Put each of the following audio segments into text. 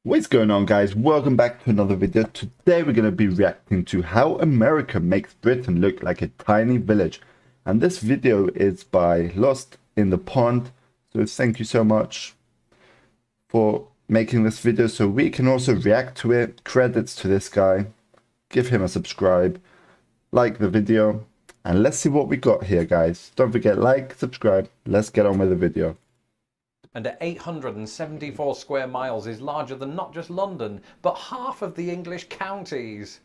What's going on, guys? Welcome back to another video. Today we're going to be reacting to how America makes Britain look like a tiny village. And this video is by Lost in the Pond. So thank you so much for making this video so we can also react to it. Credits to this guy. Give him a subscribe. Like the video. And let's see what we got here, guys. Don't forget, like, subscribe. Let's get on with the video. And at 874 square miles is larger than not just London, but half of the English counties.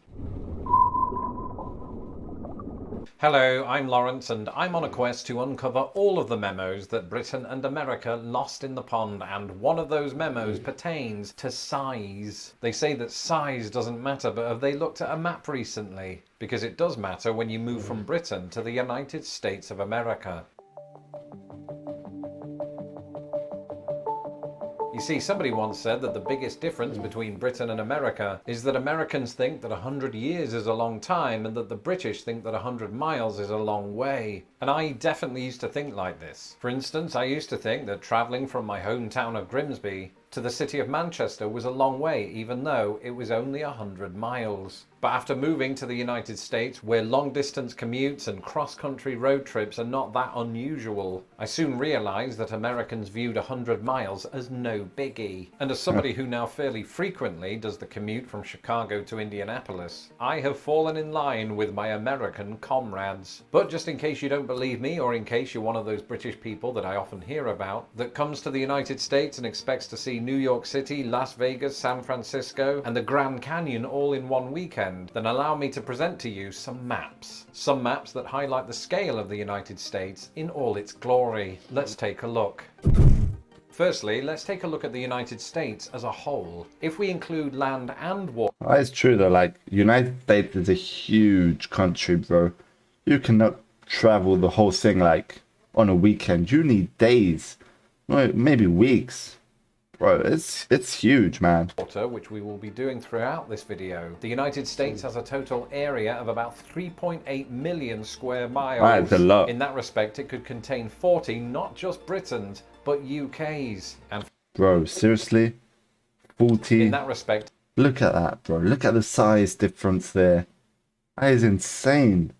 Hello, I'm Lawrence, and I'm on a quest to uncover all of the memos that Britain and America lost in the pond, and one of those memos pertains to size. They say that size doesn't matter, but have they looked at a map recently? Because it does matter when you move from Britain to the United States of America. You see, somebody once said that the biggest difference between Britain and America is that Americans think that 100 years is a long time and that the British think that 100 miles is a long way. And I definitely used to think like this. For instance, I used to think that travelling from my hometown of Grimsby to the city of Manchester was a long way, even though it was only 100 miles. But after moving to the United States, where long-distance commutes and cross-country road trips are not that unusual, I soon realised that Americans viewed 100 miles as no biggie. And as somebody who now fairly frequently does the commute from Chicago to Indianapolis, I have fallen in line with my American comrades. But just in case you don't believe me, or in case you're one of those British people that I often hear about, that comes to the United States and expects to see New York City, Las Vegas, San Francisco, and the Grand Canyon all in one weekend, then allow me to present to you some maps. Some maps that highlight the scale of the United States in all its glory. Let's take a look. Firstly, let's take a look at the United States as a whole. If we include land and water... It's true though, like, United States is a huge country, bro. You cannot travel the whole thing, like, on a weekend. You need days, no, maybe weeks. Bro, it's huge, man. Which we will be doing throughout this video. The United States has a total area of about 3.8 million square miles. That's a lot. In that respect, it could contain 40 not just Britons, but UK's. And bro, seriously? 40? In that respect... Look at that, bro. Look at the size difference there. That is insane.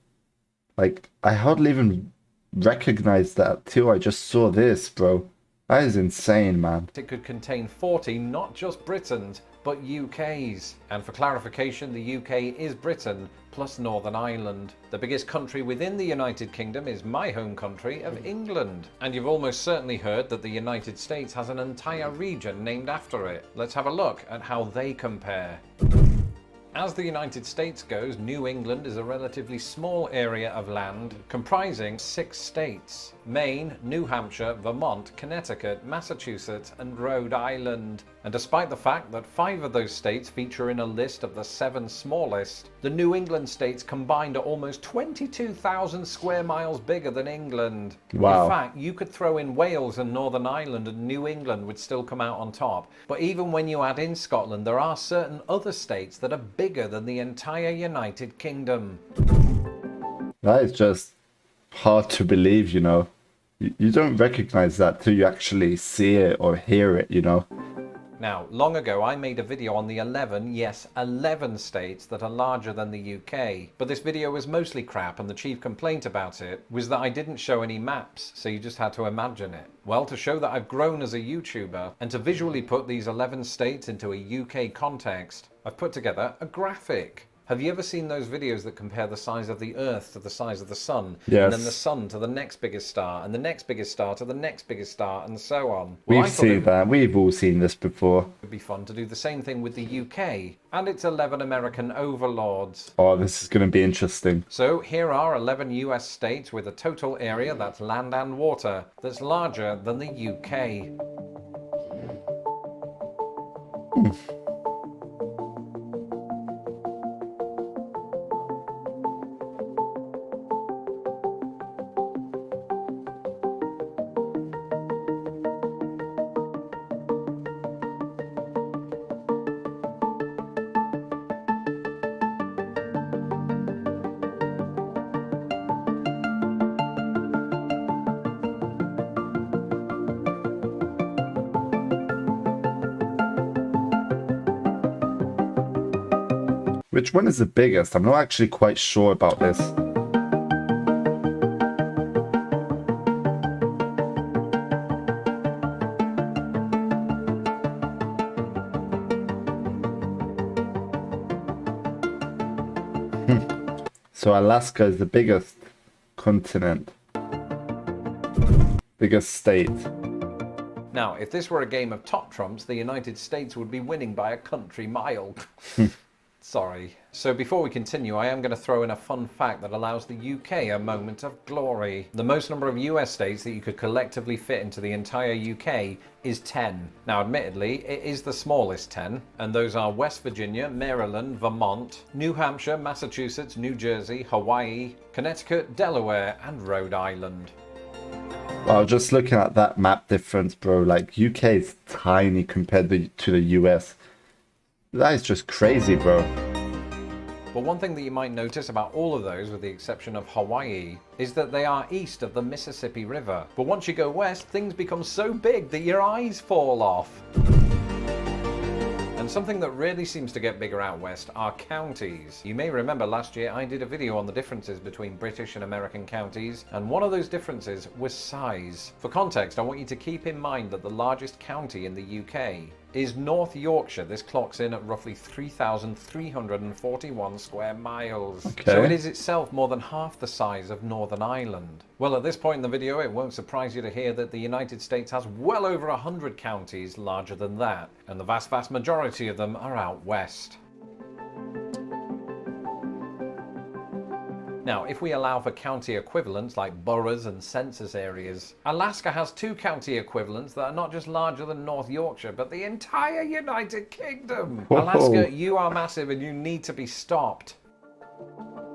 Like, I hardly even recognized that till I just saw this, bro. That is insane, man. It could contain 40 not just Britons, but UK's. And for clarification, the UK is Britain plus Northern Ireland. The biggest country within the United Kingdom is my home country of England. And you've almost certainly heard that the United States has an entire region named after it. Let's have a look at how they compare. As the United States goes, New England is a relatively small area of land comprising 6 states: Maine, New Hampshire, Vermont, Connecticut, Massachusetts, and Rhode Island. And despite the fact that 5 of those states feature in a list of the 7 smallest, the New England states combined are almost 22,000 square miles bigger than England. Wow. In fact, you could throw in Wales and Northern Ireland and New England would still come out on top. But even when you add in Scotland, there are certain other states that are bigger than the entire United Kingdom. That is just hard to believe, you know. You don't recognize that till you actually see it or hear it, you know. Now, long ago I made a video on the 11, yes, 11 states that are larger than the UK. But this video was mostly crap, and the chief complaint about it was that I didn't show any maps, so you just had to imagine it. Well, to show that I've grown as a YouTuber, and to visually put these 11 states into a UK context, I've put together a graphic. Have you ever seen those videos that compare the size of the Earth to the size of the Sun? Yes. And then the Sun to the next biggest star, and the next biggest star to the next biggest star, and so on? We've seen that. We've all seen this before. It would be fun to do the same thing with the UK and its 11 American overlords. Oh, this is going to be interesting. So here are 11 US states with a total area, that's land and water, that's larger than the UK. Which one is the biggest? I'm not actually quite sure about this. So Alaska is the biggest continent. Biggest state. Now, if this were a game of top trumps, the United States would be winning by a country mile. Sorry. So before we continue, I am going to throw in a fun fact that allows the UK a moment of glory. The most number of US states that you could collectively fit into the entire UK is 10. Now, admittedly, it is the smallest 10, and those are West Virginia, Maryland, Vermont, New Hampshire, Massachusetts, New Jersey, Hawaii, Connecticut, Delaware, and Rhode Island. Wow, just looking at that map difference, bro, like UK is tiny compared to the US. That is just crazy, bro. But one thing that you might notice about all of those, with the exception of Hawaii, is that they are east of the Mississippi River. But once you go west, things become so big that your eyes fall off. And something that really seems to get bigger out west are counties. You may remember last year I did a video on the differences between British and American counties, and one of those differences was size. For context, I want you to keep in mind that the largest county in the UK is North Yorkshire. This clocks in at roughly 3,341 square miles. Okay. So it is itself more than half the size of Northern Ireland. Well, at this point in the video, it won't surprise you to hear that the United States has well over 100 counties larger than that, and the vast majority of them are out west. Now, if we allow for county equivalents like boroughs and census areas, Alaska has 2 county equivalents that are not just larger than North Yorkshire, but the entire United Kingdom. Whoa. Alaska, you are massive and you need to be stopped.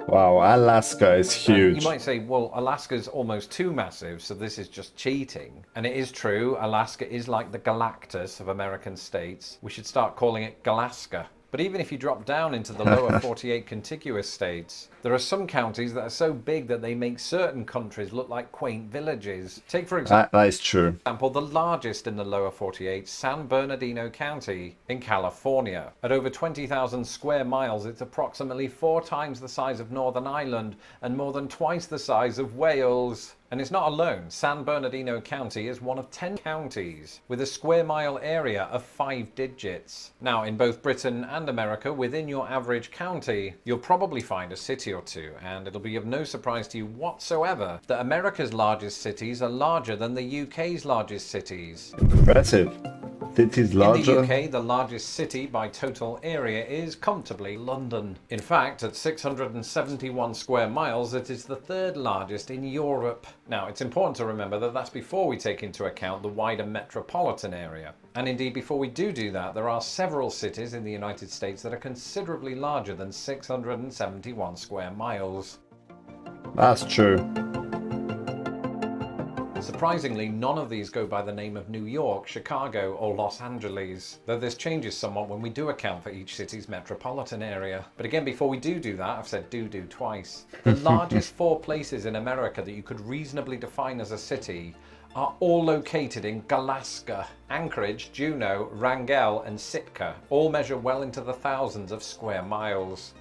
Wow, Alaska is huge. You might say, well, Alaska's almost too massive, so this is just cheating. And it is true, Alaska is like the Galactus of American states. We should start calling it Galaska. But even if you drop down into the lower 48 contiguous states, there are some counties that are so big that they make certain countries look like quaint villages. Take, for example, That is true. the largest in the lower 48, San Bernardino County in California. At over 20,000 square miles, it's approximately 4 times the size of Northern Ireland and more than twice the size of Wales. And it's not alone. San Bernardino County is one of 10 counties with a square mile area of 5 digits. Now, in both Britain and America, within your average county, you'll probably find a city or two, and it'll be of no surprise to you whatsoever that America's largest cities are larger than the UK's largest cities. Impressive. Cities larger. In the UK, the largest city by total area is comfortably London. In fact, at 671 square miles, it is the 3rd largest in Europe. Now, it's important to remember that that's before we take into account the wider metropolitan area. And indeed, before we do that, there are several cities in the United States that are considerably larger than 671 square miles. That's true. Surprisingly, none of these go by the name of New York, Chicago, or Los Angeles, though this changes somewhat when we do account for each city's metropolitan area. But again, before we do that, I've said do twice. The largest 4 places in America that you could reasonably define as a city are all located in Alaska. Anchorage, Juneau, Wrangell, and Sitka all measure well into the thousands of square miles.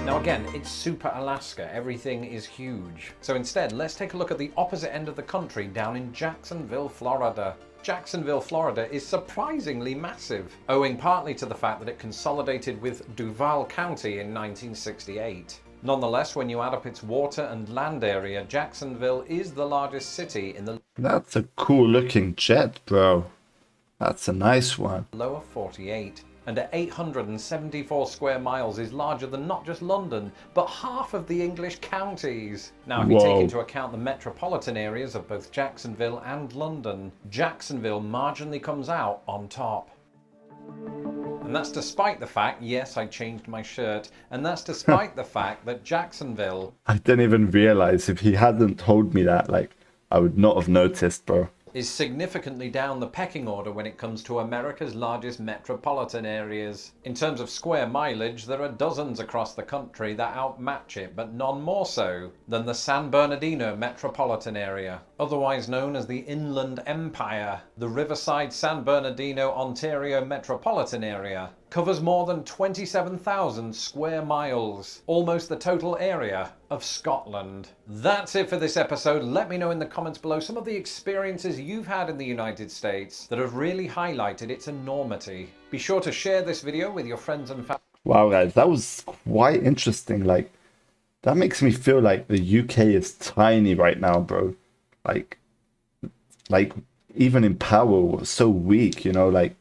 Now again, it's super Alaska, everything is huge. So instead, let's take a look at the opposite end of the country down in Jacksonville, Florida. Jacksonville, Florida is surprisingly massive, owing partly to the fact that it consolidated with Duval County in 1968. Nonetheless, when you add up its water and land area, Jacksonville is the largest city in the That's a cool looking jet, bro. That's a nice one. lower 48. And at 874 square miles is larger than not just London, but half of the English counties. Now, if you take into account the metropolitan areas of both Jacksonville and London, Jacksonville marginally comes out on top. And that's despite the fact, yes, I changed my shirt, and that's despite the fact that Jacksonville... I didn't even realize. If he hadn't told me that, like, I would not have noticed, bro. is significantly down the pecking order when it comes to America's largest metropolitan areas. In terms of square mileage, there are dozens across the country that outmatch it, but none more so than the San Bernardino metropolitan area. otherwise known as the Inland Empire. The Riverside San Bernardino, Ontario metropolitan area covers more than 27,000 square miles, almost the total area of Scotland. That's it for this episode. Let me know in the comments below some of the experiences you've had in the United States that have really highlighted its enormity. Be sure to share this video with your friends and family. Wow, guys, that was quite interesting. Like, that makes me feel like the UK is tiny right now, bro. Like, even in power, we're so weak, you know, like,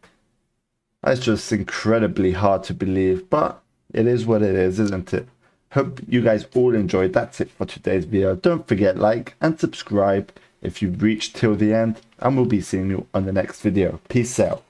that's just incredibly hard to believe, but it is what it is, isn't it? Hope you guys all enjoyed. That's it for today's video. Don't forget, like and subscribe if you've reached till the end, and we'll be seeing you on the next video. Peace out.